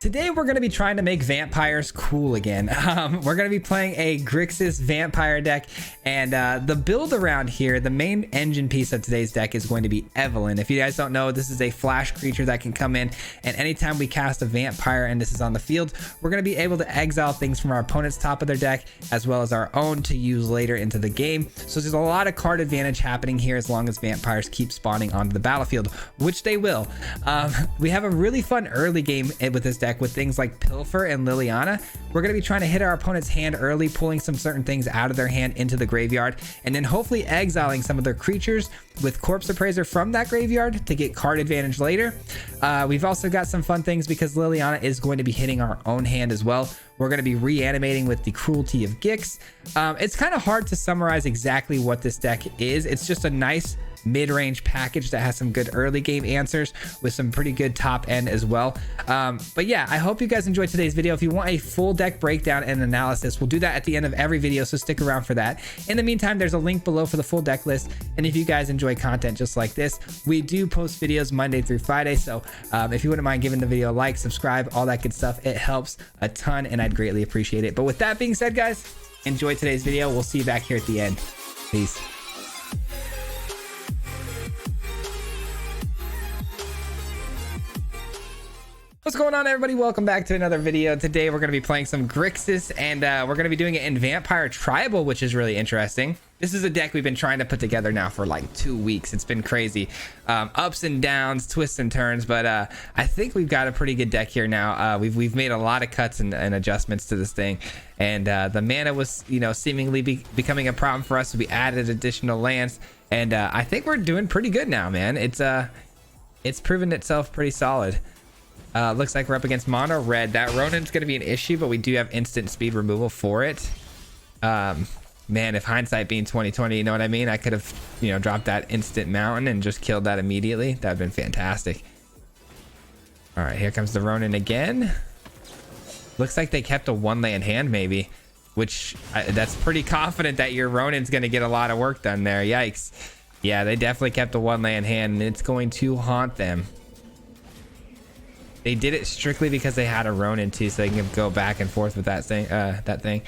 Today we're going to be trying to make vampires cool again. We're going to be playing a GRIXIS vampire deck, and the build around here, the main engine piece of today's deck is going to be Evelyn. If you guys don't know, this is a flash creature that can come in, and anytime we cast a vampire and this is on the field, we're going to be able to exile things from our opponent's top of their deck as well as our own to use later into the game. So there's a lot of card advantage happening here as long as vampires keep spawning onto the battlefield, which they will. We have a really fun early game with this deck with things like Pilfer and Liliana. We're going to be trying to hit our opponent's hand early, pulling some certain things out of their hand into the graveyard, and then hopefully exiling some of their creatures with Corpse Appraiser from that graveyard to get card advantage later. We've also got some fun things because Liliana is going to be hitting our own hand as well. We're going to be reanimating with the Cruelty of Gix. It's kind of hard to summarize exactly what this deck is. It's just a nice mid-range package that has some good early game answers with some pretty good top end as well. But yeah, I hope you guys enjoyed today's video. If you want a full deck breakdown and analysis, we'll do that at the end of every video, so stick around for that. In the meantime, there's a link below for the full deck list, and if you guys enjoy content just like this, we do post videos Monday through Friday, so if you wouldn't mind giving the video a like, subscribe, all that good stuff, it helps a ton and I'd greatly appreciate it. But with that being said, guys, enjoy today's video. We'll see you back here at the end. Peace. What's going on, everybody? Welcome back to another video. Today we're going to be playing some Grixis, and we're going to be doing it in Vampire Tribal, which is really interesting. This is a deck we've been trying to put together now for like 2 weeks. It's been crazy, ups and downs, twists and turns, but I think we've got a pretty good deck here now. We've made a lot of cuts and adjustments to this thing, and the mana was, you know, seemingly becoming a problem for us, so we added additional lands, and I think we're doing pretty good now, man. It's proven itself pretty solid. Looks like we're up against mono red. That Ronin's going to be an issue, but we do have instant speed removal for it. Man, if hindsight being 2020, you know what I mean? I could have, you know, dropped that instant mountain and just killed that immediately. That would have been fantastic. All right, here comes the Ronin again. Looks like they kept a one land hand maybe, which that's pretty confident that your Ronin's going to get a lot of work done there. Yikes. Yeah, they definitely kept a one land hand, and it's going to haunt them. They did it strictly because they had a Ronin too, so they can go back and forth with that thing.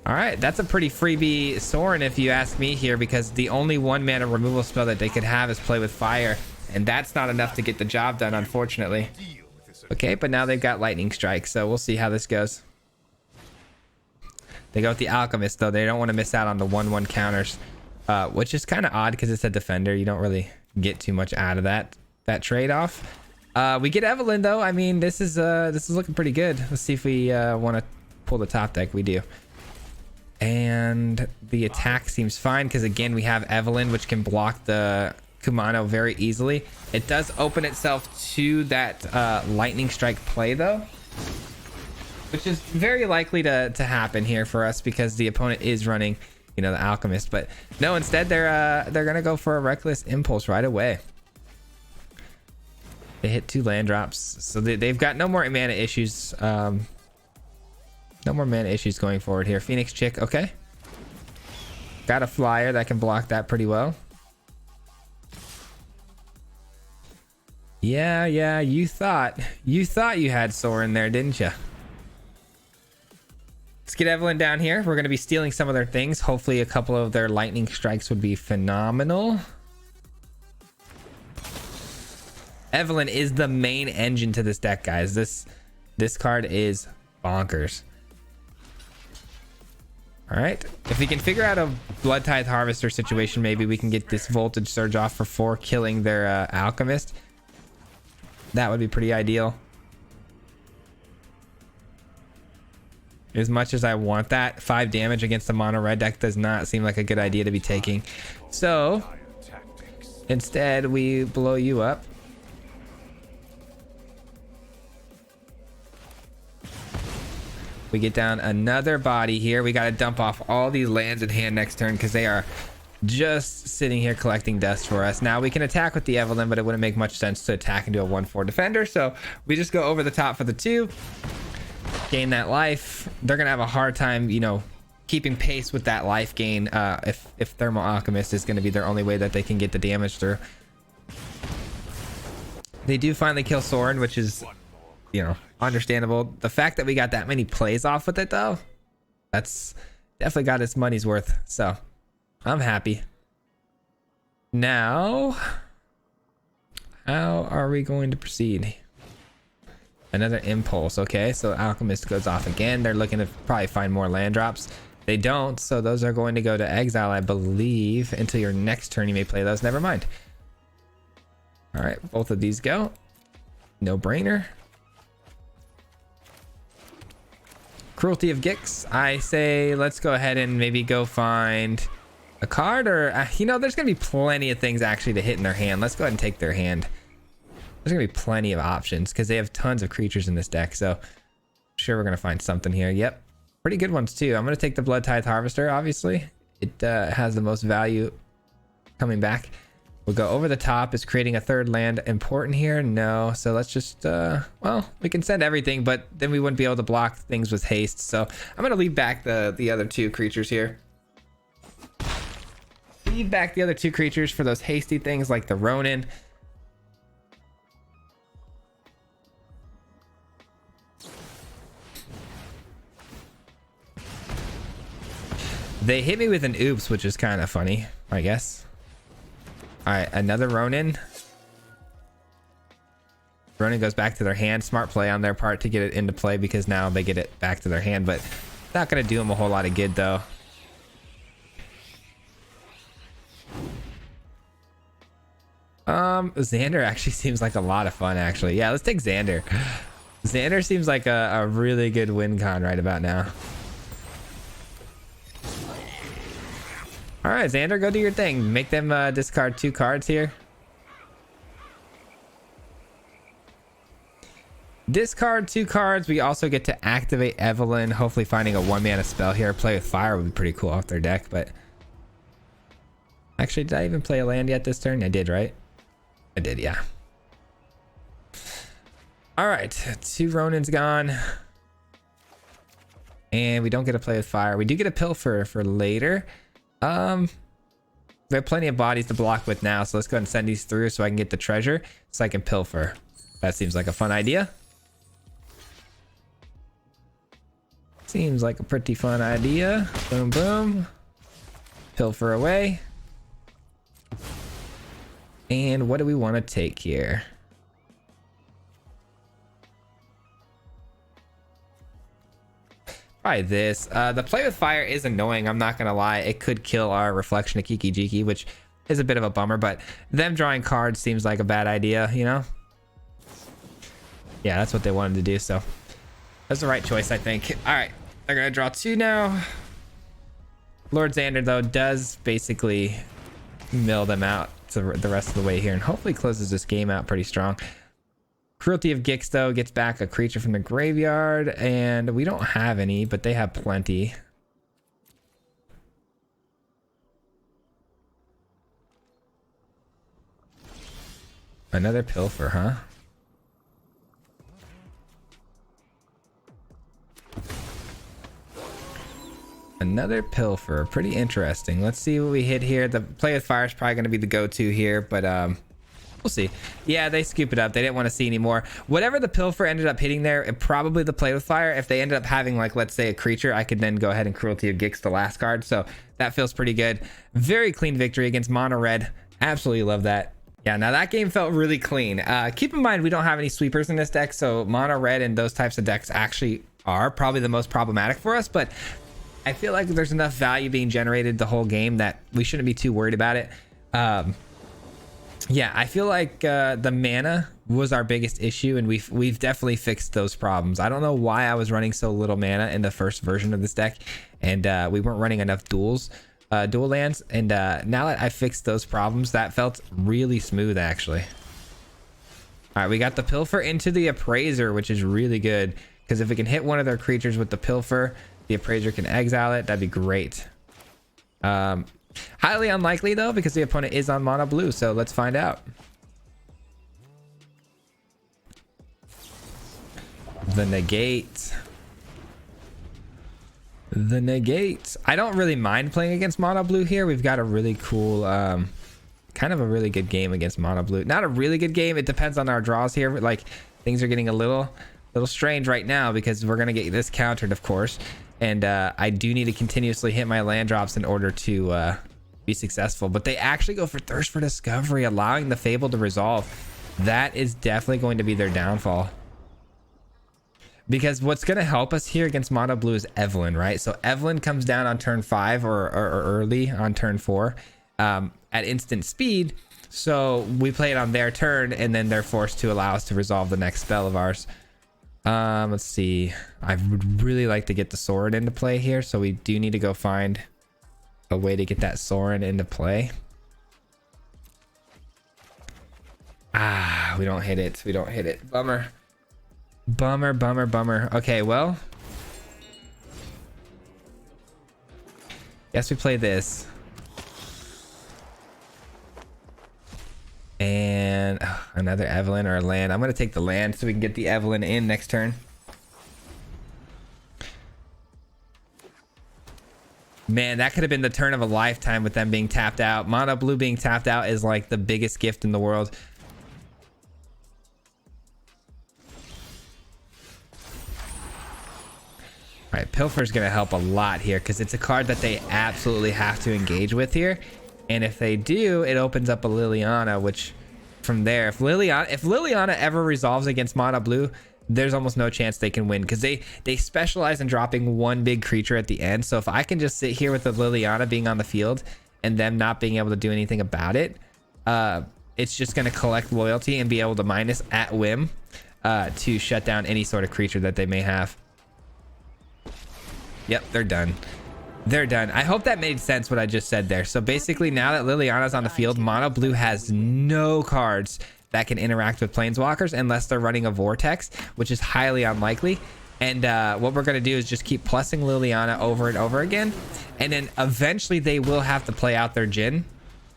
All right, that's a pretty freebie Sorin if you ask me here, because the only one mana removal spell that they could have is Play with Fire, and that's not enough to get the job done, unfortunately. Okay, but now they've got Lightning Strike, so we'll see how this goes. They go with the Alchemist though. They don't want to miss out on the 1/1 counters, which is kind of odd because it's a defender. You don't really get too much out of that trade-off. We get Evelyn though. I mean, this is looking pretty good. Let's see if we want to pull the top deck. We do, and the attack seems fine because again we have Evelyn, which can block the Kumano very easily. It does open itself to that lightning strike play though, which is very likely to happen here for us because the opponent is running, you know, the Alchemist. But no, instead they're gonna go for a Reckless Impulse right away. They hit 2 land drops, so they've got no more mana issues. No more mana issues going forward here. Phoenix Chick, okay. Got a flyer that can block that pretty well. Yeah, you thought you had Sorin there, didn't you? Let's get Evelyn down here. We're going to be stealing some of their things. Hopefully a couple of their lightning strikes would be phenomenal. Evelyn is the main engine to this deck, guys. This card is bonkers. All right, if we can figure out a Blood Tithe Harvester situation, maybe we can get this Voltage Surge off for 4, killing their Alchemist. That would be pretty ideal. As much as I want that, 5 damage against the mono red deck does not seem like a good idea to be taking. So instead we blow you up. We get down another body here. We got to dump off all these lands in hand next turn because they are just sitting here collecting dust for us. Now we can attack with the Evelyn, but it wouldn't make much sense to attack into a 1/4 defender. So we just go over the top for the 2, gain that life. They're going to have a hard time, you know, keeping pace with that life gain if Thermal Alchemist is going to be their only way that they can get the damage through. They do finally kill Sorin, which is, you know, understandable. The fact that we got that many plays off with it though, that's definitely got its money's worth. So I'm happy. Now, how are we going to proceed? Another impulse. Okay, so Alchemist goes off again. They're looking to probably find more land drops. They don't, so those are going to go to exile, I believe. Until your next turn, you may play those. Never mind. All right, both of these go. No brainer. Cruelty of Gix. I say let's go ahead and maybe go find a card, or you know, there's gonna be plenty of things actually to hit in their hand. Let's go ahead and take their hand. There's gonna be plenty of options because they have tons of creatures in this deck, so I'm sure we're gonna find something here. Yep, pretty good ones too. I'm gonna take the Blood Tithe Harvester. Obviously it has the most value coming back. We'll go over the top. Is creating a third land important here? No, so let's just well, we can send everything, but then we wouldn't be able to block things with haste, so I'm gonna leave back the other two creatures here. Leave back the other two creatures for those hasty things like the Ronin. They hit me with an oops, which is kind of funny, I guess. All right, another Ronin. Ronin goes back to their hand. Smart play on their part to get it into play because now they get it back to their hand, but not going to do them a whole lot of good though. Xander actually seems like a lot of fun, actually. Yeah, let's take Xander. Xander seems like a really good win con right about now. All right, Xander, go do your thing. Make them discard 2 cards here. Discard 2 cards. We also get to activate Evelyn, hopefully finding a 1-mana spell here. Play with fire would be pretty cool off their deck, but actually, did I even play a land yet this turn? I did, right? I did, yeah. All right, 2 Ronins gone. And we don't get to play with fire. We do get a Pilfer for later. We have plenty of bodies to block with now, so let's go ahead and send these through so I can get the treasure so I can Pilfer. That seems like a fun idea. Seems like a pretty fun idea. Boom, boom. Pilfer away. And what do we want to take here? Probably this. The play with fire is annoying, I'm not gonna lie. It could kill our Reflection of Kiki Jiki, which is a bit of a bummer, but them drawing cards seems like a bad idea, you know? Yeah, that's what they wanted to do, so that's the right choice, I think. All right, they're gonna draw 2 now. Lord Xander, though, does basically mill them out to the rest of the way here and hopefully closes this game out pretty strong. Cruelty of Gix, though, gets back a creature from the graveyard, and we don't have any, but they have plenty. Another Pilfer, huh? Another Pilfer. Pretty interesting. Let's see what we hit here. The play with fire is probably going to be the go-to here, but we'll see. Yeah, they scoop it up. They didn't want to see anymore. Whatever the Pilfer ended up hitting there, it probably the play with fire. If they ended up having, like, let's say a creature, I could then go ahead and Cruelty of Gix the last card. So that feels pretty good. Very clean victory against Mono Red. Absolutely love that. Yeah, now that game felt really clean. Keep in mind, we don't have any sweepers in this deck, so Mono Red and those types of decks actually are probably the most problematic for us, but I feel like there's enough value being generated the whole game that we shouldn't be too worried about it. Yeah, I feel like the mana was our biggest issue, and we've definitely fixed those problems. I don't know why I was running so little mana in the first version of this deck, and we weren't running enough dual lands, and now that I fixed those problems, that felt really smooth, actually. All right, we got the Pilfer into the Appraiser, which is really good, because if we can hit one of their creatures with the Pilfer, the Appraiser can exile it. That'd be great. Highly unlikely, though, because the opponent is on mono blue, so let's find out. The negate. The negate. I don't really mind playing against mono blue here. We've got a really cool, kind of a really good game against mono blue. Not a really good game. It depends on our draws here. Like, things are getting a little little strange right now because we're gonna get this countered, of course, and I do need to continuously hit my land drops in order to be successful. But they actually go for Thirst for Discovery, allowing the Fable to resolve. That is definitely going to be their downfall. Because what's going to help us here against Mono Blue is Evelyn, right? So Evelyn comes down on turn 5 or early on turn 4 at instant speed. So we play it on their turn, and then they're forced to allow us to resolve the next spell of ours. Let's see. I would really like to get the Sorin into play here. So we do need to go find a way to get that Sorin into play. Ah, we don't hit it. We don't hit it. Bummer. Bummer, bummer, bummer. Okay, well, guess we play this. And another Evelyn or a land. I'm going to take the land so we can get the Evelyn in next turn. Man, that could have been the turn of a lifetime with them being tapped out. Mono Blue being tapped out is like the biggest gift in the world. All right, Pilfer's going to help a lot here because it's a card that they absolutely have to engage with here. And if they do, it opens up a Liliana, which from there, if Liliana ever resolves against Mono Blue, there's almost no chance they can win because they specialize in dropping one big creature at the end. So if I can just sit here with the Liliana being on the field and them not being able to do anything about it, it's just going to collect loyalty and be able to minus at whim to shut down any sort of creature that they may have. Yep, they're done. They're done. I hope that made sense what I just said there. So basically now that Liliana's on the field, Mono Blue has no cards that can interact with Planeswalkers unless they're running a Vortex, which is highly unlikely. And what we're going to do is just keep plussing Liliana over and over again. And then eventually they will have to play out their Jhin.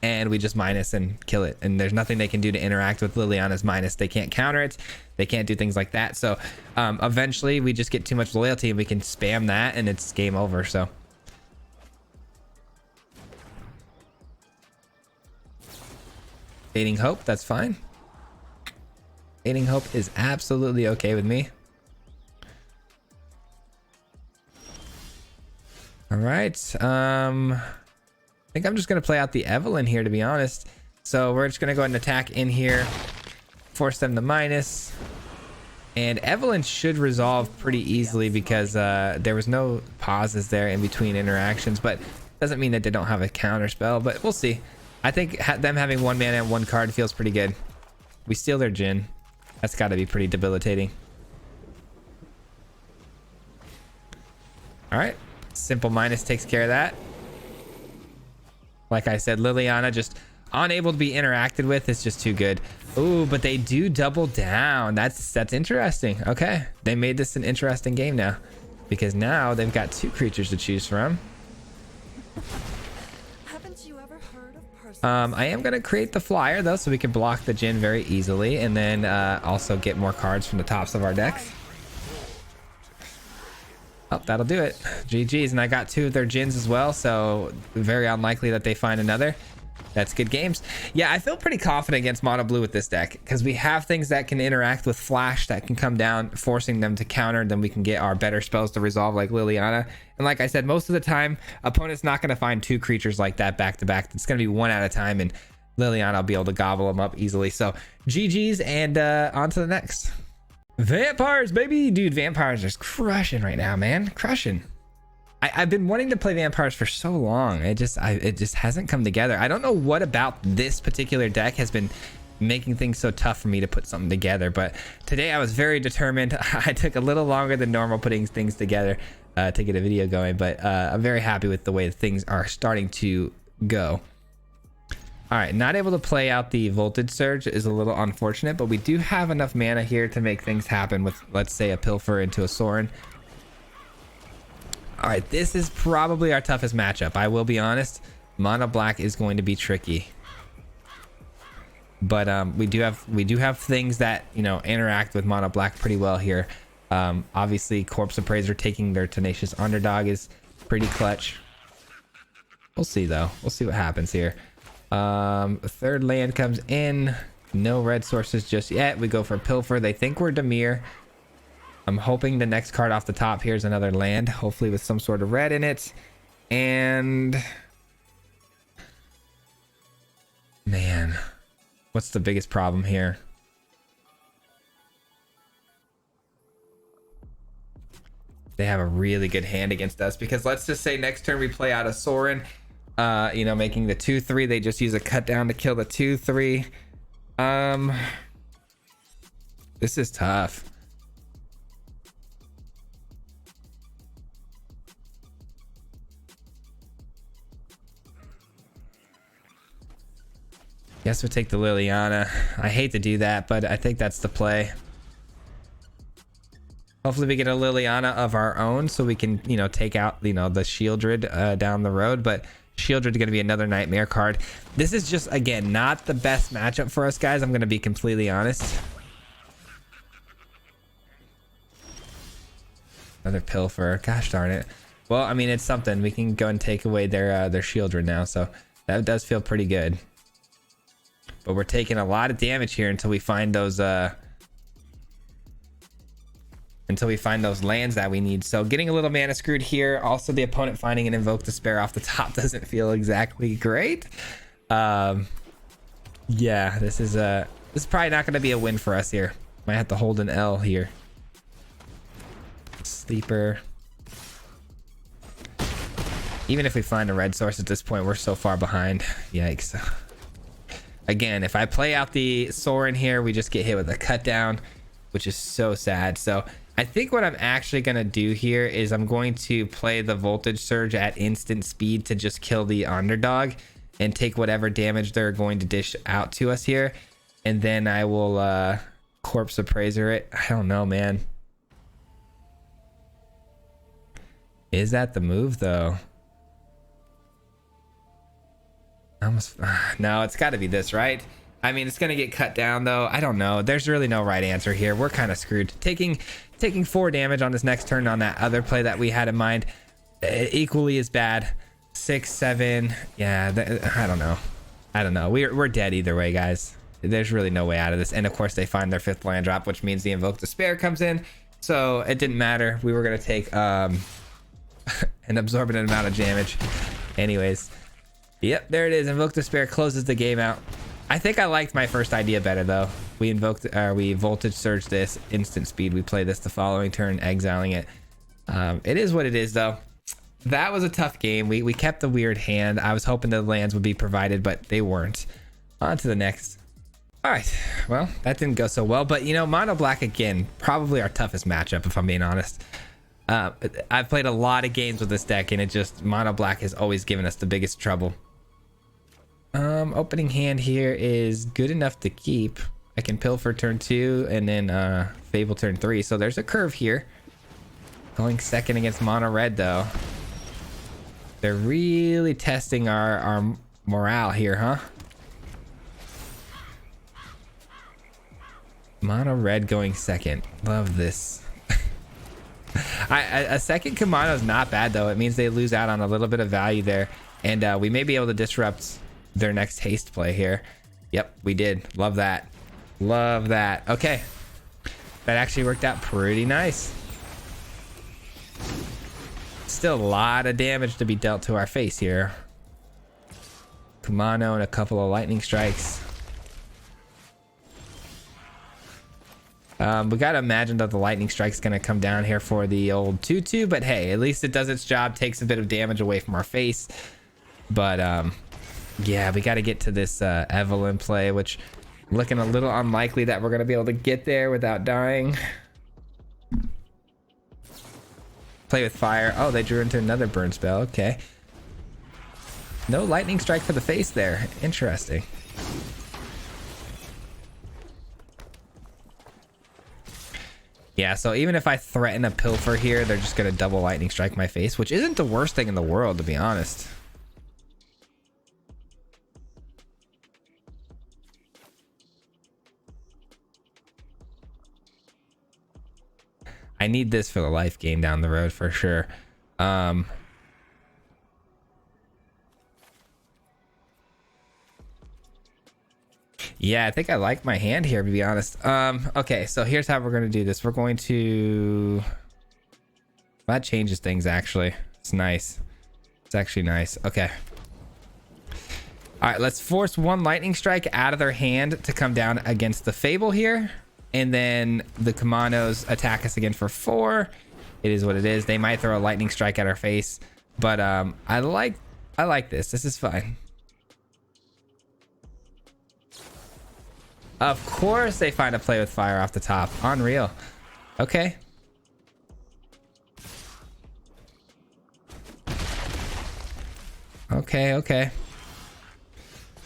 And we just minus and kill it. And there's nothing they can do to interact with Liliana's minus. They can't counter it. They can't do things like that. So eventually we just get too much loyalty and we can spam that and it's game over. So Fading Hope, that's fine. Fading Hope is absolutely okay with me. All right. I think I'm just going to play out the Evelyn here, to be honest. So we're just going to go ahead and attack in here, force them to minus. And Evelyn should resolve pretty easily because there was no pauses there in between interactions, but doesn't mean that they don't have a counter spell, but we'll see. I think them having one mana and one card feels pretty good. We steal their Jhin. That's got to be pretty debilitating. All right. Simple minus takes care of that. Like I said, Liliana just unable to be interacted with. It's just too good. Ooh, but they do double down. That's interesting. Okay. They made this an interesting game now because now they've got two creatures to choose from. I am going to create the flyer though, so we can block the Jhin very easily and then also get more cards from the tops of our decks. Oh, that'll do it. GG's. And I got two of their Jhins as well, so very unlikely that they find another. That's good games. Yeah, I feel pretty confident against Mono Blue with this deck because we have things that can interact with Flash that can come down, forcing them to counter. Then we can get our better spells to resolve like Liliana. And like I said, most of the time, opponent's not going to find two creatures like that back to back. It's going to be one at a time, and Liliana will be able to gobble them up easily. So GG's, and on to the next. Vampires, baby. Dude, Vampires are just crushing right now, man. Crushing. I've been wanting to play Vampires for so long. It just hasn't come together. I don't know what about this particular deck has been making things so tough for me to put something together, but today I was very determined. I took a little longer than normal putting things together to get a video going, but I'm very happy with the way things are starting to go. All right, not able to play out the Voltage Surge is a little unfortunate, but we do have enough mana here to make things happen with, let's say, a Pilfer into a Sorin. All right, this is probably our toughest matchup. I will be honest. Mono Black is going to be tricky, but we do have things that, you know, interact with Mono Black pretty well here. Obviously, Corpse Appraiser taking their Tenacious Underdog is pretty clutch. We'll see though. We'll see what happens here. Third land comes in. No red sources just yet. We go for Pilfer. They think we're Dimir. I'm hoping the next card off the top here is another land, hopefully with some sort of red in it. And man, what's the biggest problem here? They have a really good hand against us, because let's just say next turn we play out a Sorin, you know, making the 2/3. They just use a cut down to kill the 2/3. This is tough. Guess we'll take the Liliana. I hate to do that, but I think that's the play. Hopefully we get a Liliana of our own so we can, you know, take out, you know, the Shieldred down the road. But Shieldred is going to be another nightmare card. This is just, again, not the best matchup for us, guys. I'm going to be completely honest. Another Pilfer. Gosh darn it. Well, I mean, it's something. We can go and take away their Shieldred now. So that does feel pretty good. But we're taking a lot of damage here until we find those lands that we need. So getting a little mana screwed here. Also, the opponent finding an Invoke Despair off the top doesn't feel exactly great. Yeah, this is probably not going to be a win for us here. Might have to hold an L here. Sleeper. Even if we find a red source at this point, we're so far behind. Yikes. Again, if I play out the Sorin here, we just get hit with a cut down, which is so sad. So I think what I'm actually going to do here is I'm going to play the Voltage Surge at instant speed to just kill the underdog and take whatever damage they're going to dish out to us here. And then I will Corpse Appraiser it. I don't know, man. Is that the move, though? Almost. No, it's got to be this, right? I mean, it's gonna get cut down though. I don't know. There's really no right answer here. We're kind of screwed. Taking 4 damage on this next turn on that other play that we had in mind, equally as bad. 6, 7. Yeah, I don't know. We're dead either way, guys. There's really no way out of this. And of course, they find their 5th land drop, which means the Invoke Despair comes in. So it didn't matter. We were gonna take an absorbent amount of damage. Anyways. Yep, there it is. Invoke Despair closes the game out. I think I liked my first idea better though. We Voltage Surge this instant speed. We play this the following turn, exiling it. It is what it is though. That was a tough game. We kept the weird hand. I was hoping the lands would be provided, but they weren't. On to the next. All right. Well, that didn't go so well, but you know, Mono Black again, probably our toughest matchup if I'm being honest. I've played a lot of games with this deck, and Mono Black has always given us the biggest trouble. Opening hand here is good enough to keep. I can Pilfer turn 2 and then Fable turn 3. So there's a curve here. Going second against Mono Red though. They're really testing our morale here, huh? Mono Red going second. Love this. A second Kamano is not bad though. It means they lose out on a little bit of value there, and we may be able to disrupt their next haste play here. Yep, we did. Love that. Love that. Okay, that actually worked out pretty nice. Still a lot of damage to be dealt to our face here. Kamano and a couple of lightning strikes. We gotta imagine that the lightning strike's gonna come down here for the old 2/2, but hey, at least it does its job, takes a bit of damage away from our face. But yeah, we gotta get to this Evelyn play, which looking a little unlikely that we're gonna be able to get there without dying. Play with fire. Oh, they drew into another burn spell. Okay, no lightning strike for the face there. Interesting. Yeah, so even if I threaten a Pilfer here, they're just gonna double lightning strike my face, which isn't the worst thing in the world, to be honest. I need this for the life gain down the road for sure. Yeah, I think I like my hand here, to be honest. Okay, so here's how we're going to do this. We're going to... That changes things, actually. It's nice. It's actually nice. Okay. All right, let's force one lightning strike out of their hand to come down against the Fable here. And then the Commandos attack us again for 4. It is what it is. They might throw a lightning strike at our face. But I like this. This is fine. Of course they find a play with fire off the top. Unreal. Okay. Okay.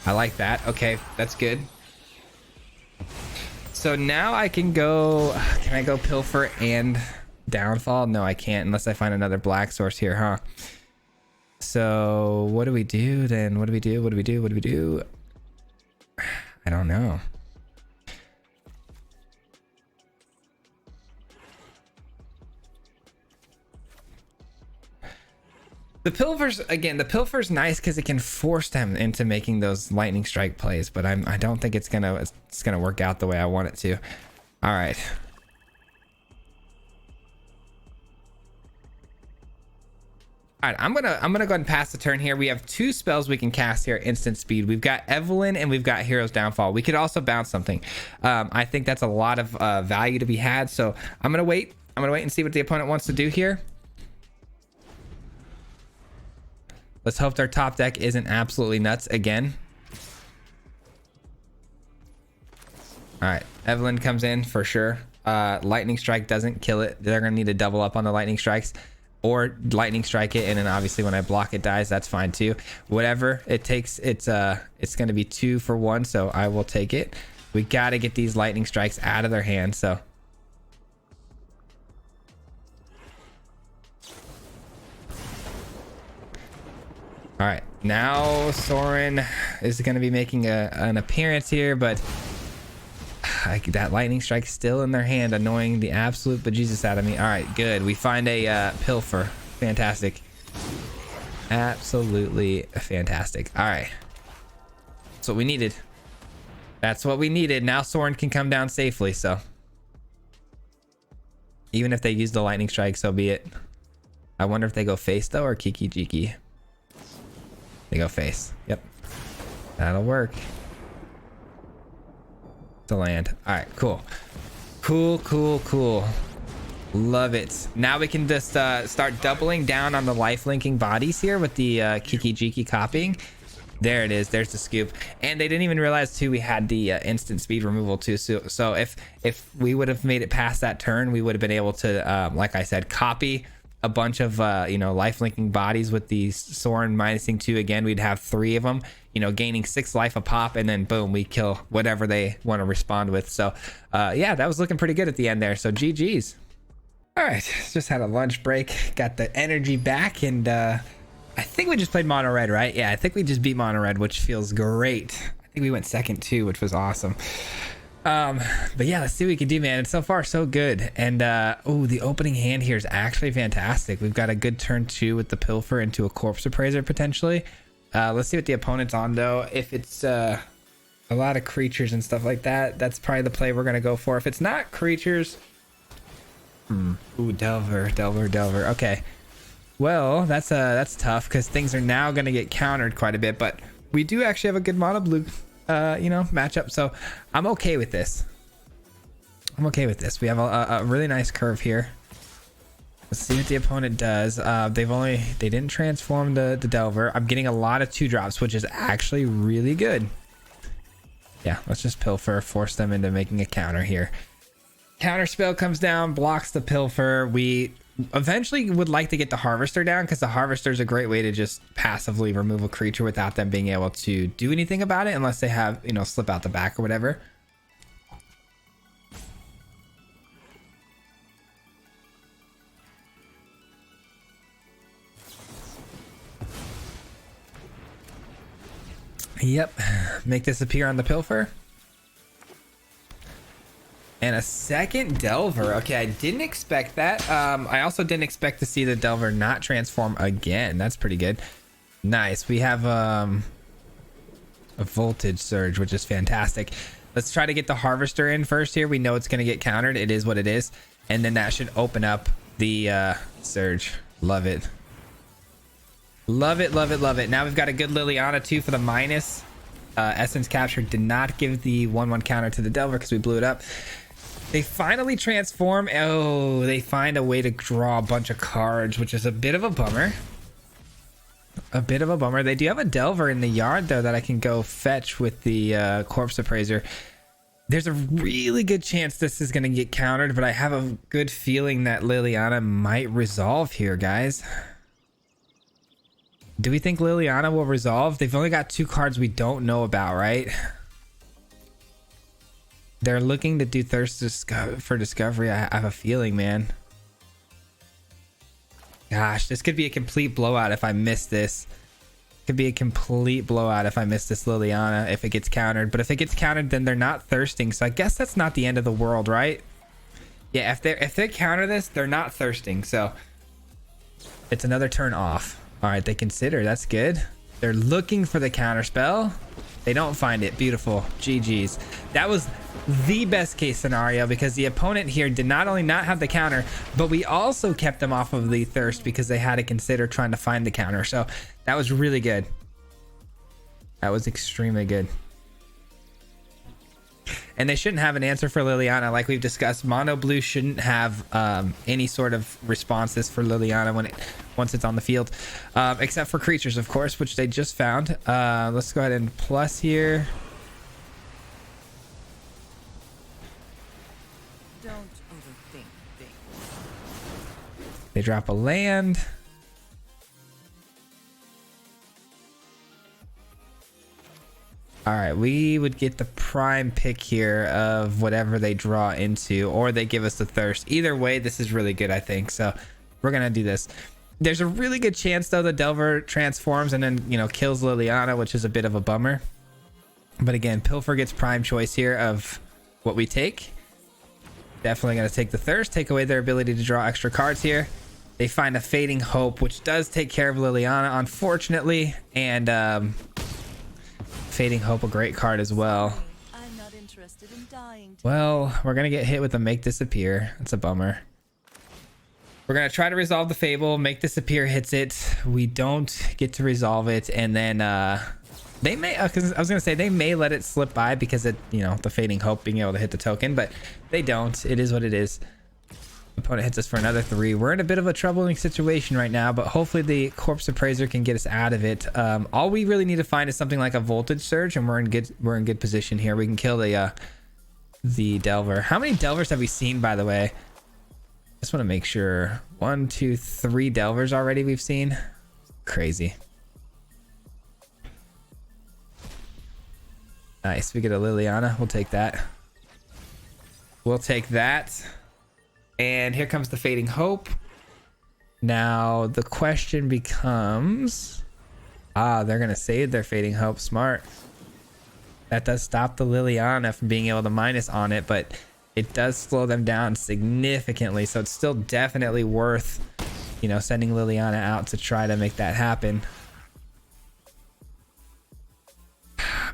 I like that. Okay, that's good. So now I can go... Can I go Pilfer and Downfall? No, I can't unless I find another black source here, huh? So what do we do then? What do we do? I don't know. The Pilfer's nice because it can force them into making those lightning strike plays, but I don't think it's gonna work out the way I want it to. All right. All right, I'm gonna go ahead and pass the turn here. We have 2 spells we can cast here, instant speed. We've got Evelyn and we've got Hero's Downfall. We could also bounce something. I think that's a lot of value to be had. So I'm gonna wait. And see what the opponent wants to do here. Let's hope their top deck isn't absolutely nuts again. All right, Evelyn comes in for sure. Lightning strike doesn't kill it. They're gonna need to double up on the lightning strikes, or lightning strike it, and then obviously when I block it dies. That's fine too. Whatever it takes. It's gonna be 2 for 1, so I will take it. We gotta get these lightning strikes out of their hand. So. All right, now Soren is going to be making an appearance here, but that lightning strike still in their hand, annoying the absolute bejesus out of me. All right, good. We find a Pilfer. Fantastic. Absolutely fantastic. All right. That's what we needed. That's what we needed. Now Soren can come down safely, so. Even if they use the lightning strike, so be it. I wonder if they go face, though, or Kiki Jiki. They go face. Yep. That'll work. To land. All right, cool. Cool. Love it. Now we can just start doubling down on the life linking bodies here with the Kiki Jiki copying. There it is. There's the scoop. And they didn't even realize too we had the instant speed removal too. So if we would have made it past that turn, we would have been able to, like I said, copy a bunch of life linking bodies with the Soren minusing 2 again. We'd have 3 of them, gaining 6 life a pop, and then boom, we kill whatever they want to respond with. So yeah, that was looking pretty good at the end there. So GG's. All right, just had a lunch break, got the energy back, and I think we just played mono red, right? Yeah, I think we just beat mono red, which feels great. I think we went second too, which was awesome. But yeah, let's see what we can do, man. So far so good. And oh, the opening hand here is actually fantastic. We've got a good turn 2 with the Pilfer into a Corpse Appraiser potentially. Let's see what the opponent's on though. If it's a lot of creatures and stuff like that, that's probably the play we're gonna go for. If it's not creatures, ooh, Delver. Okay, well, that's tough because things are now gonna get countered quite a bit, but we do actually have a good mono blue matchup, so I'm okay with this. We have a really nice curve here. Let's see what the opponent does. They didn't transform the Delver. I'm getting a lot of 2-drops, which is actually really good. Yeah, let's just Pilfer, force them into making a counter here. Counter spell comes down, blocks the Pilfer. We eventually would like to get the Harvester down because the Harvester is a great way to just passively remove a creature without them being able to do anything about it unless they have, slip out the back or whatever. Yep, make this appear on the Pilfer. And a second Delver. Okay, I didn't expect that. I also didn't expect to see the Delver not transform again. That's pretty good. Nice. We have a voltage surge, which is fantastic. Let's try to get the harvester in first here. We know it's going to get countered. It is what it is. And then that should open up the surge. Love it. Love it, love it, love it. Now we've got a good Liliana too for the minus. Essence Capture did not give the 1/1 counter to the Delver because we blew it up. They finally transform. Oh, they find a way to draw a bunch of cards, which is a bit of a bummer. A bit of a bummer. They do have a Delver in the yard though that I can go fetch with the Corpse Appraiser. There's a really good chance this is going to get countered, but I have a good feeling that Liliana might resolve here, guys. Do we think Liliana will resolve? They've only got 2 cards we don't know about, right? They're looking to do Thirst for Discovery. I have a feeling, man. Gosh, this could be a complete blowout if I miss this. Could be a complete blowout if I miss this Liliana, if it gets countered. But if it gets countered, then they're not thirsting. So I guess that's not the end of the world, right? Yeah, if they counter this, they're not thirsting. So it's another turn off. All right, they consider. That's good. They're looking for the counter spell. They don't find it. Beautiful. GG's. That was the best case scenario because the opponent here did not only not have the counter, but we also kept them off of the thirst because they had to consider trying to find the counter. So that was really good. That was extremely good. And they shouldn't have an answer for Liliana. Like we've discussed, Mono Blue shouldn't have any sort of responses for Liliana once it's on the field. Except for creatures, of course, which they just found. Let's go ahead and plus here. Don't overthink things. They drop a land. All right, we would get the prime pick here of whatever they draw into, or they give us the thirst. Either way, this is really good, I think. So we're gonna do this. There's a really good chance though the Delver transforms and then, you know, kills Liliana, which is a bit of a bummer. But again, Pilfer gets prime choice here of what we take. Definitely gonna take the thirst, take away their ability to draw extra cards here. They find a Fading Hope, which does take care of Liliana, unfortunately, and Fading Hope, a great card as well. I'm not interested in dying. Well, we're gonna get hit with a Make Disappear. That's a bummer. We're gonna try to resolve the Fable. Make Disappear hits it. We don't get to resolve it, and then they may. Because I was gonna say they may let it slip by because it, you know, the Fading Hope being able to hit the token, but they don't. It is what it is. Opponent hits us for another 3. We're in a bit of a troubling situation right now, but hopefully the Corpse Appraiser can get us out of it. All we really need to find is something like a Voltage Surge, and we're in good position here. We can kill the Delver. How many Delvers have we seen, by the way? Just want to make sure. 1, 2, 3 Delvers already we've seen. Crazy. Nice. We get a Liliana. We'll take that. We'll take that. And here comes the Fading Hope. Now the question becomes, they're gonna save their Fading Hope. Smart. That does stop the Liliana from being able to minus on it, but it does slow them down significantly. So it's still definitely worth, you know, sending Liliana out to try to make that happen.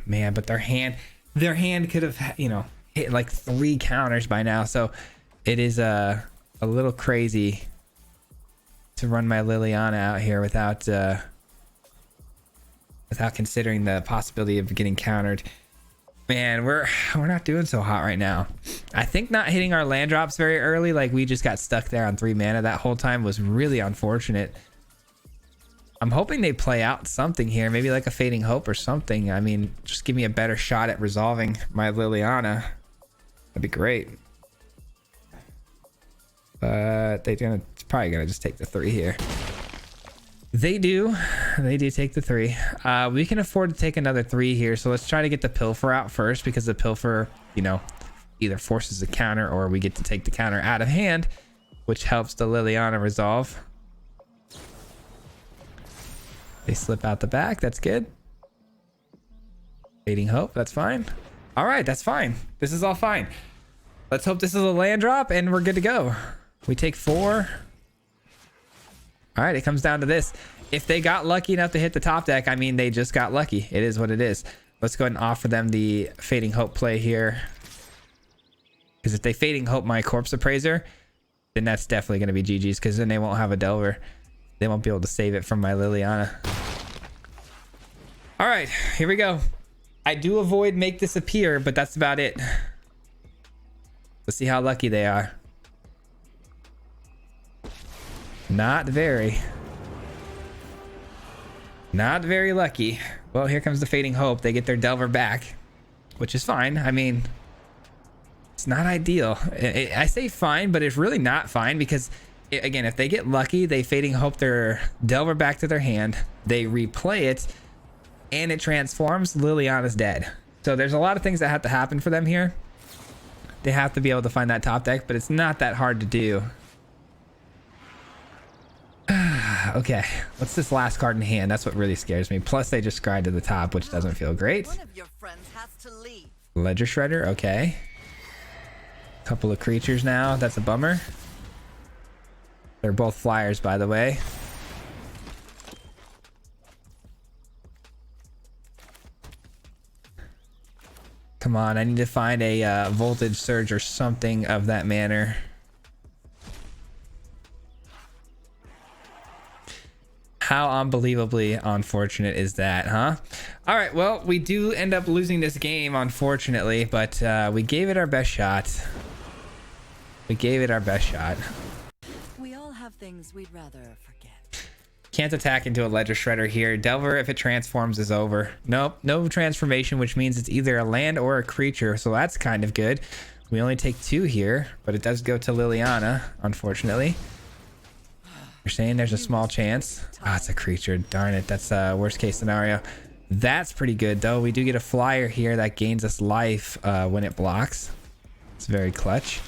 Man, but their hand could have, you know, hit like 3 counters by now. So it is a little crazy to run my Liliana out here without considering the possibility of getting countered. Man, we're not doing so hot right now. I think not hitting our land drops very early, like we just got stuck there on 3 mana that whole time, was really unfortunate. I'm hoping they play out something here, maybe like a Fading Hope or something. I mean, just give me a better shot at resolving my Liliana. That'd be great. But they're probably gonna just take the 3 here. They do take the 3. We can afford to take another 3 here, so let's try to get the Pilfer out first, because the Pilfer, you know, either forces a counter or we get to take the counter out of hand, which helps the Liliana resolve. They slip out the back. That's good. Fading Hope. That's fine. All right, that's fine. This is all fine. Let's hope this is a land drop and we're good to go. We take 4. All right, it comes down to this. If they got lucky enough to hit the top deck, I mean, they just got lucky. It is what it is. Let's go ahead and offer them the Fading Hope play here. Because if they Fading Hope my Corpse Appraiser, then that's definitely going to be GG's, because then they won't have a Delver. They won't be able to save it from my Liliana. All right, here we go. I do avoid Make Disappear, but that's about it. Let's see how lucky they are. Not very. Not very lucky. Well, here comes the Fading Hope. They get their Delver back, which is fine. I mean, it's not ideal. I say fine, but it's really not fine because, again, if they get lucky, they Fading Hope their Delver back to their hand. They replay it, and it transforms. Liliana's dead. So there's a lot of things that have to happen for them here. They have to be able to find that top deck, but it's not that hard to do. Okay, what's this last card in hand? That's what really scares me. Plus, they just scryed to the top, which doesn't feel great. One of your friends has to leave. Ledger Shredder, okay. Couple of creatures now. That's a bummer. They're both flyers, by the way. Come on, I need to find a voltage surge or something of that manner. How unbelievably unfortunate is that, huh? All right, well, we do end up losing this game, unfortunately, but we gave it our best shot. We gave it our best shot. We all have things we'd rather forget. Can't attack into a Ledger Shredder here. Delver, if it transforms, is over. Nope, no transformation, which means it's either a land or a creature, so that's kind of good. We only take 2 here, but it does go to Liliana, unfortunately. You're saying there's a small chance? Ah, it's a creature. Darn it. That's a worst case scenario. That's pretty good, though. We do get a flyer here that gains us life when it blocks. It's very clutch.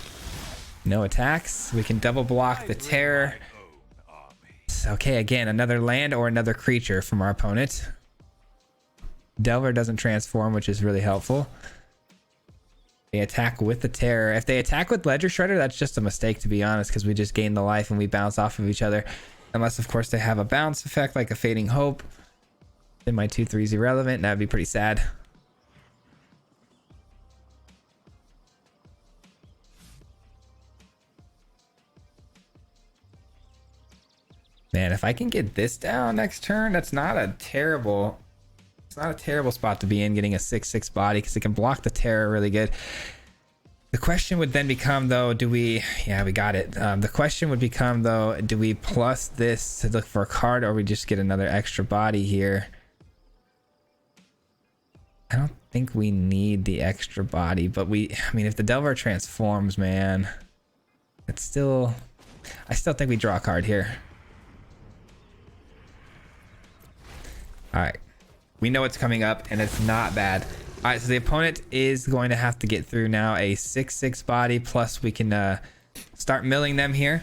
No attacks. We can double block the terror. Okay, again, another land or another creature from our opponent. Delver doesn't transform, which is really helpful. They attack with the terror. If they attack with Ledger Shredder, that's just a mistake, to be honest, because we just gain the life and we bounce off of each other. Unless, of course, they have a bounce effect like a Fading Hope. Then my 2/3 is irrelevant. That'd be pretty sad. Man, if I can get this down next turn, that's not a terrible... It's not a terrible spot to be in, getting a 6/6 body, because it can block the terror really good. The question would then become, though, do we... Yeah, we got it. The question would become, though, do we plus this to look for a card, or we just get another extra body here? I don't think we need the extra body, but we... I mean, if the Delver transforms, man, it's still... I still think we draw a card here. All right. We know it's coming up, and it's not bad. All right, so the opponent is going to have to get through now a 6/6 body, plus we can start milling them here.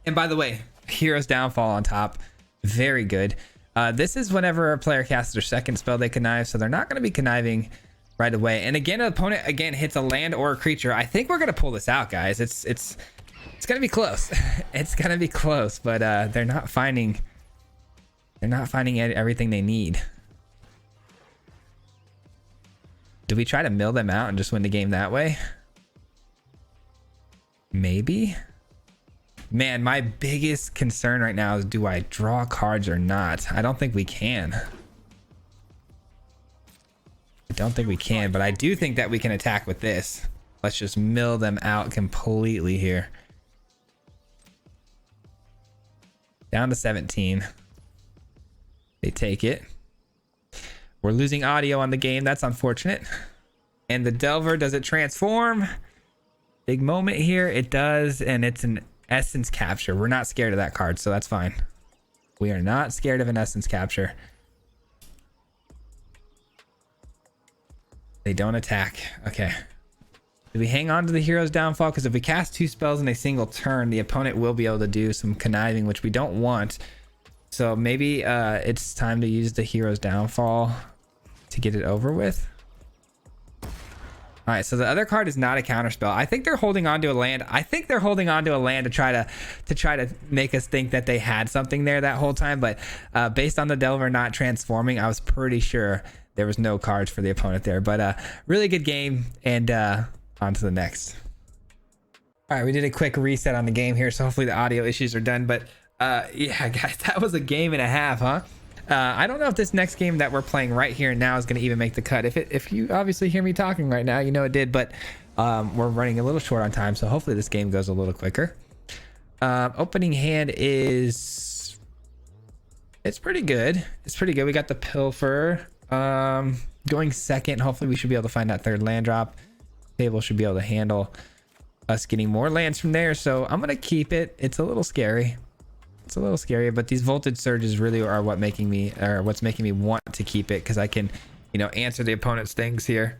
And by the way, Hero's Downfall on top. Very good. This is whenever a player casts their second spell, they connive, so they're not going to be conniving right away. And again, the opponent, again, hits a land or a creature. I think we're going to pull this out, guys. It's going to be close. It's going to be close, but they're not finding everything they need. Do we try to mill them out and just win the game that way? Maybe. Man, my biggest concern right now is, do I draw cards or not? I don't think we can. I don't think we can, but I do think that we can attack with this. Let's just mill them out completely here. Down to 17. They take it. We're losing audio on the game. That's unfortunate. And the Delver, does it transform? Big moment here. It does, and it's an Essence Capture. We're not scared of that card, so that's fine. We are not scared of an Essence Capture. They don't attack. Okay. Do we hang on to the Hero's Downfall? Because if we cast 2 spells in a single turn, the opponent will be able to do some conniving, which we don't want. So maybe it's time to use the Hero's Downfall to get it over with. All right, so the other card is not a counterspell. I think they're holding on to a land. I think they're holding on to a land to try to make us think that they had something there that whole time. But based on the Delver not transforming, I was pretty sure there was no cards for the opponent there. But really good game, and on to the next. All right, we did a quick reset on the game here, so hopefully the audio issues are done. But yeah, guys, that was a game and a half, huh? I don't know if this next game that we're playing right here and now is going to even make the cut. If you obviously hear me talking right now, you know it did, but we're running a little short on time, so hopefully this game goes a little quicker. Opening hand is... it's pretty good. It's pretty good. We got the Pilfer. Going second, hopefully we should be able to find that third land drop. Table should be able to handle us getting more lands from there, so I'm going to keep it. It's a little scary. It's a little scary, but these voltage surges really are what's making me want to keep it, because I can, you know, answer the opponent's things here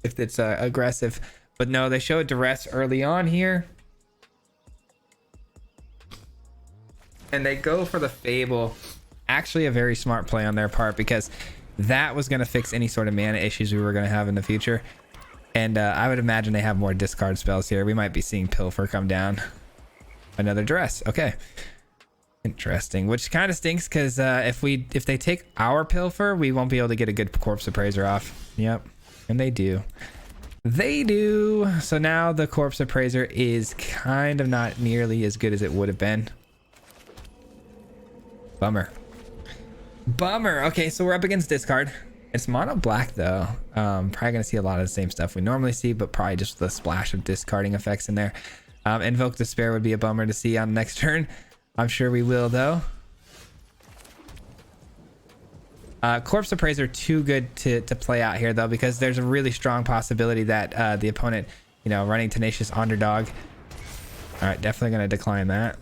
if it's aggressive. But no, they show a duress early on here, and they go for the Fable. Actually a very smart play on their part, because that was going to fix any sort of mana issues we were going to have in the future. And I would imagine they have more discard spells here. We might be seeing Pilfer come down. Another duress. Okay. Interesting, which kind of stinks, because if they take our Pilfer, we won't be able to get a good Corpse Appraiser off. Yep, and they do. So now the Corpse Appraiser is kind of not nearly as good as it would have been. Bummer. Okay, so we're up against discard. It's mono black though. Probably gonna see a lot of the same stuff we normally see, but probably just the splash of discarding effects in there. Invoke Despair would be a bummer to see on the next turn. I'm sure we will though. Corpse Appraiser too good to play out here though, because there's a really strong possibility that the opponent, you know, running Tenacious Underdog. All right, definitely gonna decline that.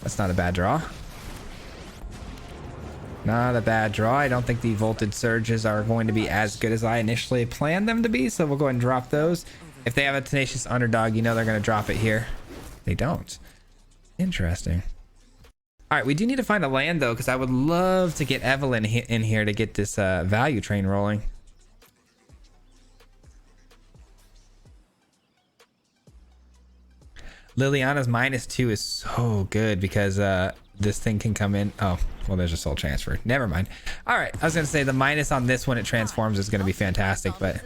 That's not a bad draw. Not a bad draw. I don't think the voltage surges are going to be as good as I initially planned them to be, so we'll go ahead and drop those. If they have a Tenacious Underdog, you know they're going to drop it here. They don't. Interesting. All right, we do need to find a land, though, because I would love to get Evelyn in here to get this value train rolling. Liliana's -2 is so good, because this thing can come in. Oh, well, there's a soul transfer. Never mind. All right, I was going to say the minus on this when it transforms is going to be fantastic, but...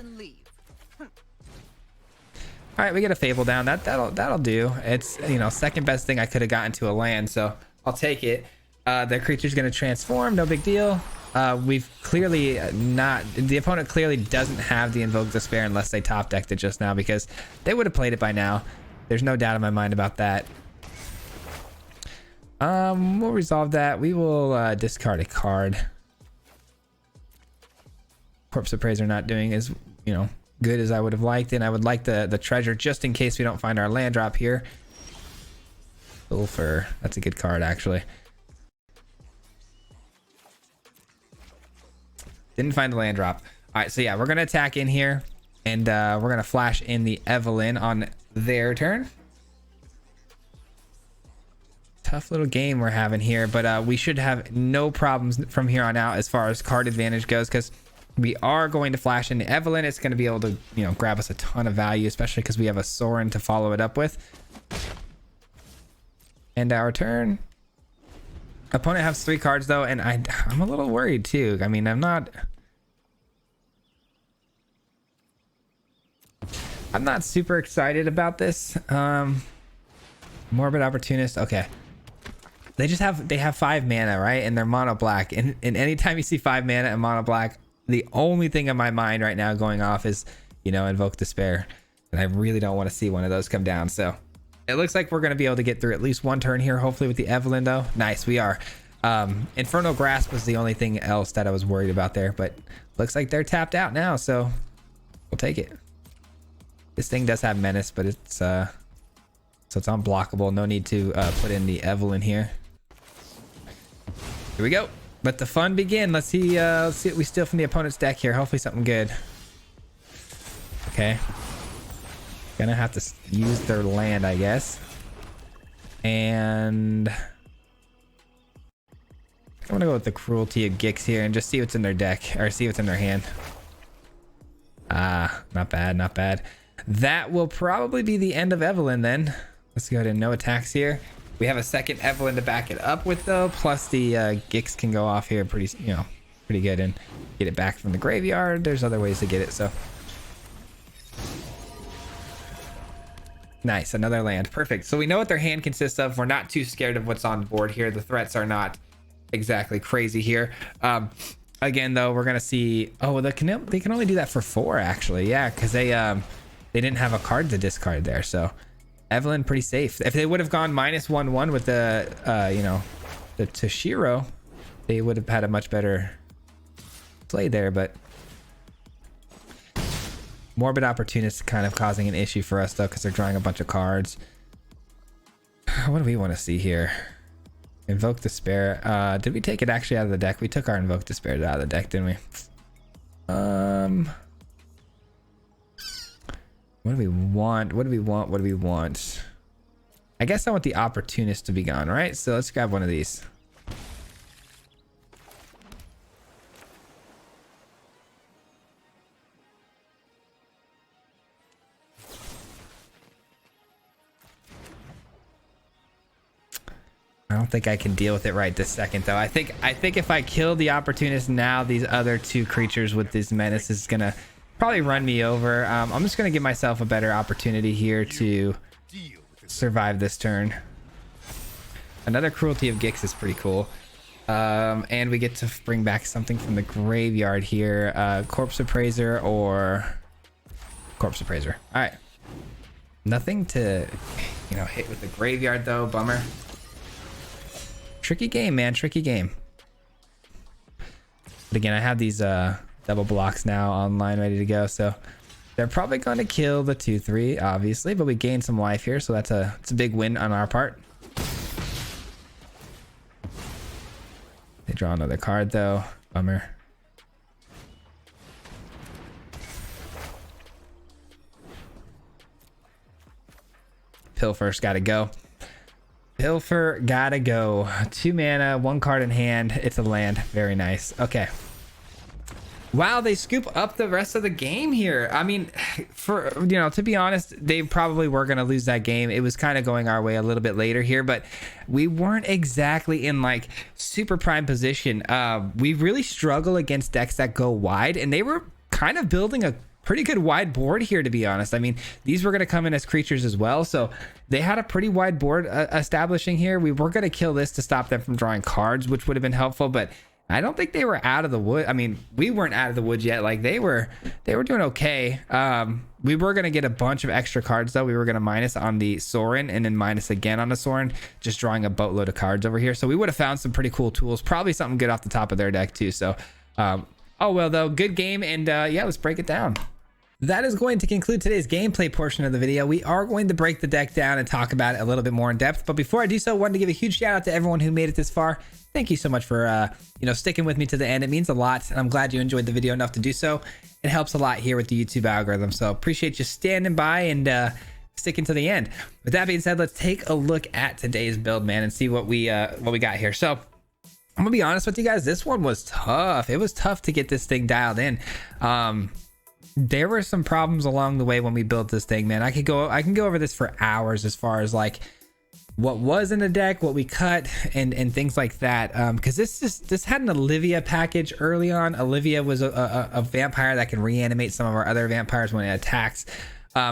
all right, we get a Fable down. That'll do. It's, you know, second best thing I could have gotten to a land, so I'll take it. Their creature's going to transform. No big deal. We've clearly not... the opponent clearly doesn't have the Invoke Despair unless they top decked it just now, because they would have played it by now. There's no doubt in my mind about that. We'll resolve that. We will discard a card. Corpse Appraiser not doing as, you know, good as I would have liked, and I would like the treasure just in case we don't find our land drop here. Pilfer, that's a good card actually. Didn't find the land drop. All right, so yeah, we're gonna attack in here, and we're gonna flash in the Evelyn on their turn. Tough little game we're having here, but we should have no problems from here on out as far as card advantage goes, because we are going to flash into Evelyn. It's going to be able to, you know, grab us a ton of value, especially because we have a Sorin to follow it up with. End our turn. Opponent has 3 cards though, and I'm a little worried too. I mean, I'm not super excited about this. Morbid Opportunist. Okay. They have 5 mana, right? And they're mono black. And anytime you see 5 mana and mono black, the only thing in my mind right now going off is, you know, Invoke Despair. And I really don't want to see one of those come down. So it looks like we're going to be able to get through at least one turn here, hopefully with the Evelyn though. Nice, we are. Infernal Grasp was the only thing else that I was worried about there, but looks like they're tapped out now, so we'll take it. This thing does have Menace, but it's so it's unblockable. No need to put in the Evelyn here. Here we go. Let the fun begin. Let's see what we steal from the opponent's deck here. Hopefully something good. Okay. Gonna have to use their land, I guess. And I'm gonna go with the Cruelty of Gix here and just see what's in their deck, or see what's in their hand. Ah, not bad, not bad. That will probably be the end of Evelyn then. Let's go ahead and no attacks here. We have a second Evelyn to back it up with though. Plus the Gix can go off here pretty, pretty good and get it back from the graveyard. There's other ways to get it, so. Nice, another land. Perfect. So we know what their hand consists of. We're not too scared of what's on the board here. The threats are not exactly crazy here. Again, though, we're gonna see. Oh, well, they can only do that for 4, actually. Yeah, because they didn't have a card to discard there. So Evelyn pretty safe. If they would have gone -1/1 with the the Toshiro, they would have had a much better play there, but. Morbid Opportunist kind of causing an issue for us though, because they're drawing a bunch of cards. What do we want to see here? Invoke Despair. Did we take it actually out of the deck? We took our Invoke Despair out of the deck, didn't we? What do we want? What do we want? What do we want? I guess I want the Opportunist to be gone, right? So let's grab one of these. I don't think I can deal with it right this second though. I think if I kill the Opportunist now, these other 2 creatures with this Menace is gonna probably run me over. I'm just gonna give myself a better opportunity here to survive this turn. Another Cruelty of Gix is pretty cool. And we get to bring back something from the graveyard here. Corpse Appraiser or Corpse Appraiser. All right. Nothing to, hit with the graveyard though. Bummer. Tricky game, man. Tricky game. But again, I have these double blocks now online ready to go. So they're probably going to kill the 2/3, obviously. But we gain some life here. So it's a big win on our part. They draw another card, though. Bummer. Pilfer's got to go. Pilfer gotta go. 2 mana, 1 card in hand. It's a land. Very nice. Okay. Wow, they scoop up the rest of the game here. I mean, to be honest, they probably were going to lose that game. It was kind of going our way a little bit later here, but we weren't exactly in like super prime position. We really struggle against decks that go wide, and they were kind of building a pretty good wide board here, to be honest. I mean, these were going to come in as creatures as well, so they had a pretty wide board establishing here. We were going to kill this to stop them from drawing cards, which would have been helpful, but I don't think they were out of the wood. I mean, we weren't out of the woods yet. Like they were doing okay. We were going to get a bunch of extra cards though. We were going to minus on the Sorin and then minus again on the Sorin, just drawing a boatload of cards over here. So we would have found some pretty cool tools, probably something good off the top of their deck too. So, oh well though, good game. And yeah, let's break it down. That is going to conclude today's gameplay portion of the video. We are going to break the deck down and talk about it a little bit more in depth. But before I do so, I wanted to give a huge shout out to everyone who made it this far. Thank you so much for sticking with me to the end. It means a lot, and I'm glad you enjoyed the video enough to do so. It helps a lot here with the YouTube algorithm. So appreciate you standing by and sticking to the end. With that being said, let's take a look at today's build, man, and see what we got here. So I'm gonna be honest with you guys. This one was tough. It was tough to get this thing dialed in. There were some problems along the way when we built this thing, man. I can go over this for hours as far as like what was in the deck, what we cut, and things like that. Because this had an Olivia package early on. Olivia was a vampire that can reanimate some of our other vampires when it attacks.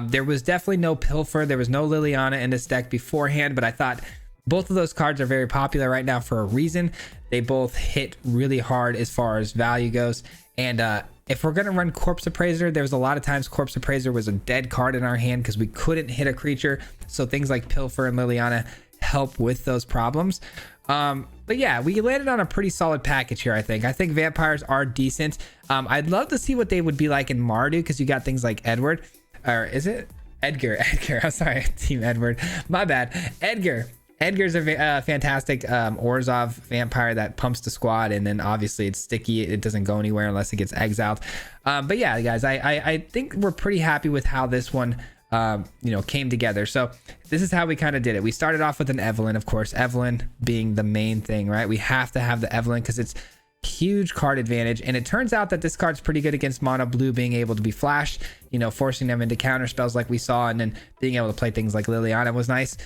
There was definitely no Pilfer. There was no Liliana in this deck beforehand, but I thought both of those cards are very popular right now for a reason. They both hit really hard as far as value goes. And if we're going to run Corpse Appraiser, there was a lot of times Corpse Appraiser was a dead card in our hand because we couldn't hit a creature. So things like Pilfer and Liliana help with those problems. But yeah, we landed on a pretty solid package here, I think. I think vampires are decent. I'd love to see what they would be like in Mardu because you got things like Edward. Or is it? Edgar. I'm sorry, Team Edward. My bad. Edgar's a fantastic Orzhov vampire that pumps the squad, and then obviously it's sticky. It doesn't go anywhere unless it gets exiled. But yeah, guys, I think we're pretty happy with how this one came together. So this is how we kind of did it. We started off with an Evelyn, of course, Evelyn being the main thing, right? We have to have the Evelyn because it's huge card advantage, and it turns out that this card's pretty good against mono blue, being able to be flashed, forcing them into counter spells like we saw, and then being able to play things like Liliana was nice.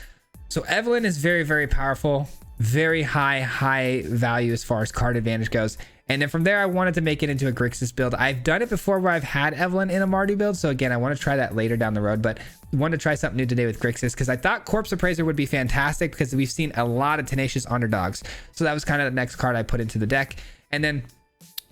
So Evelyn is very, very powerful, very high value as far as card advantage goes. And then from there, I wanted to make it into a Grixis build. I've done it before where I've had Evelyn in a Marty build. So again, I want to try that later down the road, but wanted to try something new today with Grixis because I thought Corpse Appraiser would be fantastic because we've seen a lot of tenacious underdogs. So that was kind of the next card I put into the deck. And then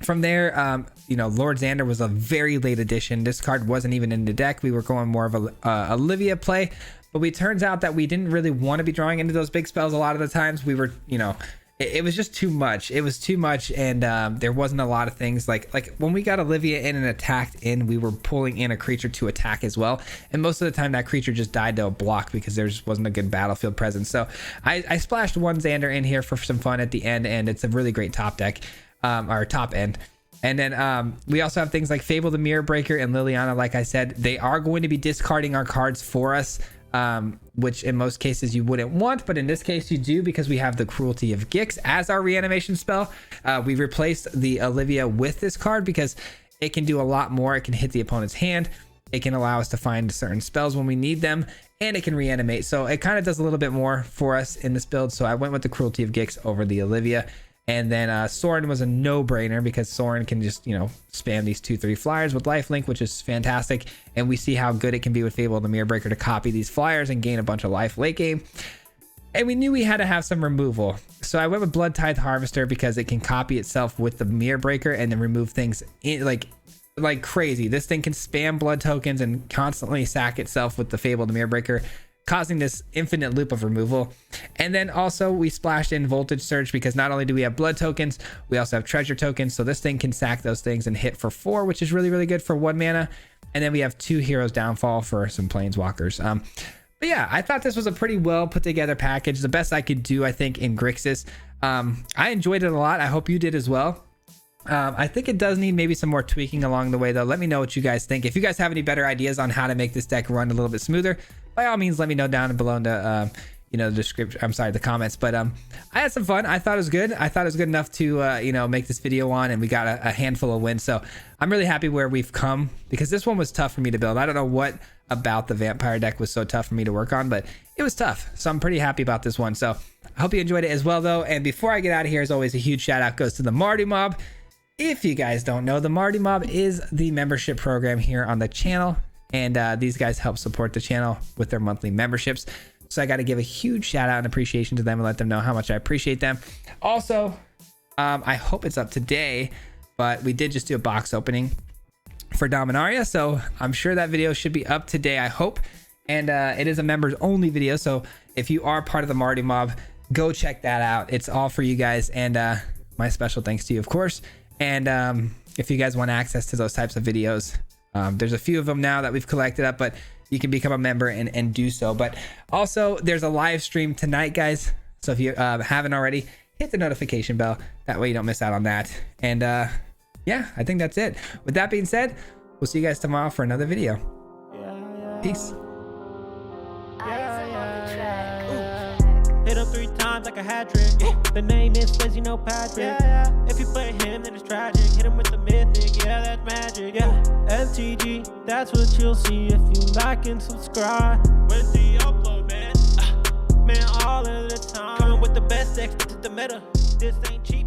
from there, you know, Lord Xander was a very late addition. This card wasn't even in the deck. We were going more of a Olivia play, but it turns out that we didn't really want to be drawing into those big spells a lot of the times. We were, you know, it was just too much. It was too much, and there wasn't a lot of things like when we got Olivia in and attacked in, we were pulling in a creature to attack as well, and most of the time that creature just died to a block because there just wasn't a good battlefield presence. So I splashed one Xander in here for some fun at the end, and it's a really great top deck, or top end. And then we also have things like Fable the Mirror Breaker and Liliana. Like I said, they are going to be discarding our cards for us, which in most cases you wouldn't want, but in this case you do because we have the Cruelty of Gix as our reanimation spell. We replaced the Olivia with this card because it can do a lot more. It can hit the opponent's hand. It can allow us to find certain spells when we need them, and it can reanimate. So it kind of does a little bit more for us in this build. So I went with the Cruelty of Gix over the Olivia. And then Soren was a no-brainer because Soren can just, you know, spam these 2/3 flyers with lifelink, which is fantastic. And we see how good it can be with Fable the Mirror Breaker to copy these flyers and gain a bunch of life late game. And we knew we had to have some removal. So I went with Blood Tithe Harvester because it can copy itself with the Mirror Breaker and then remove things like crazy. This thing can spam blood tokens and constantly sack itself with the Fable the Mirror Breaker, causing this infinite loop of removal. And then also we splashed in Voltage Surge because not only do we have blood tokens, we also have treasure tokens. So this thing can sack those things and hit for 4, which is really, really good for 1 mana. And then we have 2 Heroes Downfall for some Planeswalkers. But yeah, I thought this was a pretty well put together package. The best I could do, I think, in Grixis. I enjoyed it a lot. I hope you did as well. I think it does need maybe some more tweaking along the way though. Let me know what you guys think. If you guys have any better ideas on how to make this deck run a little bit smoother, by all means let me know down below in the you know, the description, I'm sorry, the comments. But I had some fun. I thought it was good. I thought it was good enough to you know, make this video on, and we got a handful of wins. So I'm really happy where we've come because this one was tough for me to build. I don't know what about the vampire deck was so tough for me to work on, but it was tough. So I'm pretty happy about this one. So I hope you enjoyed it as well though. And before I get out of here, as always, a huge shout out goes to the Marty Mob. If you guys don't know, the Marty Mob is the membership program here on the channel, and these guys help support the channel with their monthly memberships. So I got to give a huge shout out and appreciation to them and let them know how much I appreciate them. Also, I hope it's up today, but we did just do a box opening for Dominaria, so I'm sure that video should be up today, I hope. And it is a members only video, so if you are part of the Marty Mob, go check that out. It's all for you guys, and my special thanks to you, of course. And if you guys want access to those types of videos, there's a few of them now that we've collected up, but you can become a member and do so. But also there's a live stream tonight, guys. So if you haven't already, hit the notification bell. That way you don't miss out on that. And yeah, I think that's it. With that being said, we'll see you guys tomorrow for another video. Peace. Hit him 3 times like a hat trick. The name is Swayze, no Patrick. If you play him, then it's tragic. Hit him with the mythic, yeah, that's magic. MTG, that's what you'll see if you like and subscribe. With the upload, man, man, all of the time. Coming with the best decks, this is the meta. This ain't cheap.